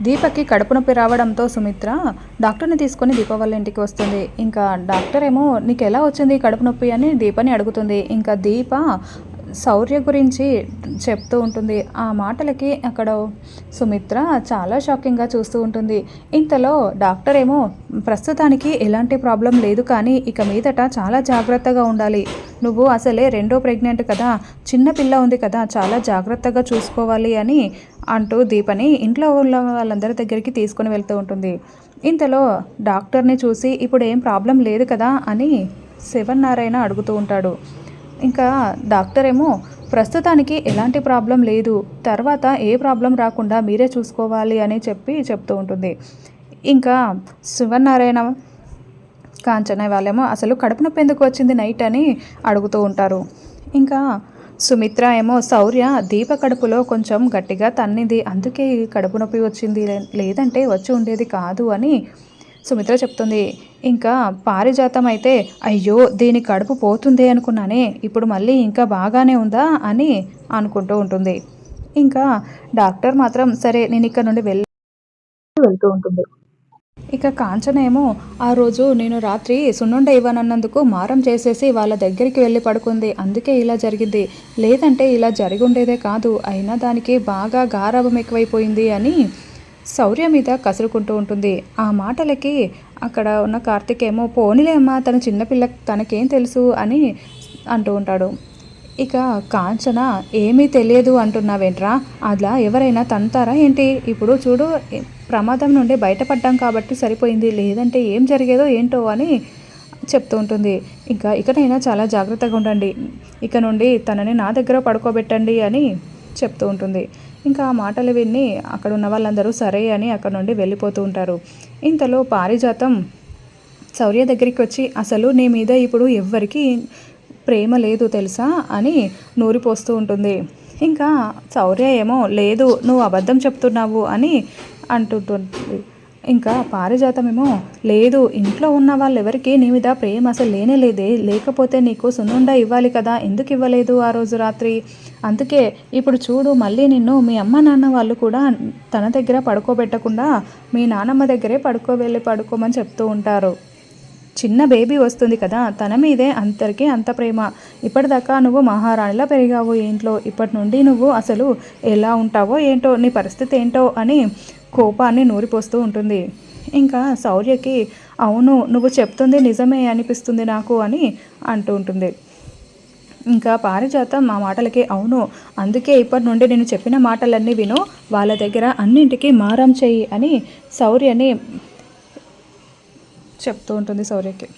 దీపకి కడుపు నొప్పి రావడంతో సుమిత్ర డాక్టర్ని తీసుకొని దీప వాళ్ళ ఇంటికి వస్తుంది. ఇంకా డాక్టర్ ఏమో నీకు ఎలా వచ్చింది కడుపు నొప్పి అని దీపని అడుగుతుంది. ఇంకా దీప శౌర్య గురించి చెప్తూ ఉంటుంది. ఆ మాటలకి అక్కడ సుమిత్ర చాలా షాకింగ్గా చూస్తూ ఉంటుంది. ఇంతలో డాక్టర్ ఏమో ప్రస్తుతానికి ఎలాంటి ప్రాబ్లం లేదు, కానీ ఇక మీదట చాలా జాగ్రత్తగా ఉండాలి. నువ్వు అసలే రెండో ప్రెగ్నెంట్ కదా, చిన్న పిల్ల ఉంది కదా, చాలా జాగ్రత్తగా చూసుకోవాలి అని అంటూ దీపని ఇంట్లో ఉన్న వాళ్ళందరి దగ్గరికి తీసుకొని వెళ్తూ ఉంటుంది. ఇంతలో డాక్టర్ని చూసి ఇప్పుడు ఏం ప్రాబ్లం లేదు కదా అని శివనారాయణ అడుగుతూ ఉంటాడు. ఇంకా డాక్టర్ ఏమో ప్రస్తుతానికి ఎలాంటి ప్రాబ్లం లేదు, తర్వాత ఏ ప్రాబ్లం రాకుండా మీరే చూసుకోవాలి అని చెప్తూ ఉంటుంది. ఇంకా శివనారాయణ కాంచన వాళ్ళేమో అసలు కడుపు నొప్పి ఎందుకు వచ్చింది నైట్ అని అడుగుతూ ఉంటారు. ఇంకా సుమిత్ర ఏమో శౌర్య దీప కడుపులో కొంచెం గట్టిగా తన్నింది, అందుకే కడుపు నొప్పి వచ్చింది, లేదంటే వచ్చి ఉండేది కాదు అని సుమిత్ర చెప్తుంది. ఇంకా పారిజాతం అయితే అయ్యో దీని కడుపు పోతుంది అనుకున్నానే, ఇప్పుడు మళ్ళీ ఇంకా బాగానే ఉందా అని అనుకుంటూ ఉంటుంది. ఇంకా డాక్టర్ మాత్రం సరే నేను ఇక్కడ నుండి వెళ్తూ ఉంటుంది. ఇక కాంచన ఏమో ఆ రోజు నేను రాత్రి సున్నుండ ఇవ్వనన్నందుకు మారం చేసేసి వాళ్ళ దగ్గరికి వెళ్ళి పడుకుంది, అందుకే ఇలా జరిగింది, లేదంటే ఇలా జరిగి ఉండేదే కాదు, అయినా దానికి బాగా గారాబం ఎక్కువైపోయింది అని శౌర్య మీద కసురుకుంటూ ఉంటుంది. ఆ మాటలకి అక్కడ ఉన్న కార్తిక్ ఏమో పోనీలే అమ్మా, తన చిన్నపిల్ల తనకేం తెలుసు అని అంటూ ఉంటాడు. ఇక కాంచన ఏమీ తెలియదు అంటున్నావేంట్రా, అలా ఎవరైనా తంతారా ఏంటి, ఇప్పుడు చూడు ప్రమాదం నుండి బయటపడ్డాం కాబట్టి సరిపోయింది, లేదంటే ఏం జరిగేదో ఏంటో అని చెప్తూ ఉంటుంది. ఇంకా ఇకనైనా చాలా జాగ్రత్తగా ఉండండి, ఇక నుండి తనని నా దగ్గర పడుకోబెట్టండి అని చెప్తూ ఉంటుంది. ఇంకా ఆ మాటలు విని అక్కడ ఉన్న వాళ్ళందరూ సరే అని అక్కడ నుండి వెళ్ళిపోతూ ఉంటారు. ఇంతలో పారిజాతం శౌర్య దగ్గరికి వచ్చి అసలు నీ మీద ఇప్పుడు ఎవ్వరికీ ప్రేమ లేదు తెలుసా అని నూరిపోస్తూ ఉంటుంది. ఇంకా శౌర్య ఏమో లేదు నువ్వు అబద్ధం చెప్తున్నావు అని అంటుంటుంది. ఇంకా పారిజాతమేమో లేదు, ఇంట్లో ఉన్న వాళ్ళెవరికి నీ మీద ప్రేమ అసలు లేనే లేదే, లేకపోతే నీకు సున్నుండ ఇవ్వాలి కదా, ఎందుకు ఇవ్వలేదు ఆ రోజు రాత్రి, అందుకే ఇప్పుడు చూడు మళ్ళీ నిన్ను మీ అమ్మ నాన్న వాళ్ళు కూడా తన దగ్గర పడుకోబెట్టకుండా మీ నాన్నమ్మ దగ్గరే పడుకోమని చెప్తూ ఉంటారు. చిన్న బేబీ వస్తుంది కదా, తన మీదే అందరికీ అంత ప్రేమ, ఇప్పటిదాకా నువ్వు మహారాణిలా పెరిగావు ఇంట్లో, ఇప్పటి నుండి నువ్వు అసలు ఎలా ఉంటావో ఏంటో, నీ పరిస్థితి ఏంటో అని కోపాన్ని నూరిపోస్తూ ఉంటుంది. ఇంకా శౌర్యకి అవును నువ్వు చెప్తుంది నిజమే అనిపిస్తుంది నాకు అని అంటూ ఉంటుంది. ఇంకా పారిజాతం ఆ మాటలకి అవును, అందుకే ఇప్పటి నుండి నేను చెప్పిన మాటలన్నీ విను, వాళ్ళ దగ్గర అన్నింటికీ మారం చెయ్యి అని శౌర్యని చెప్తూ ఉంటుంది శౌర్యకి.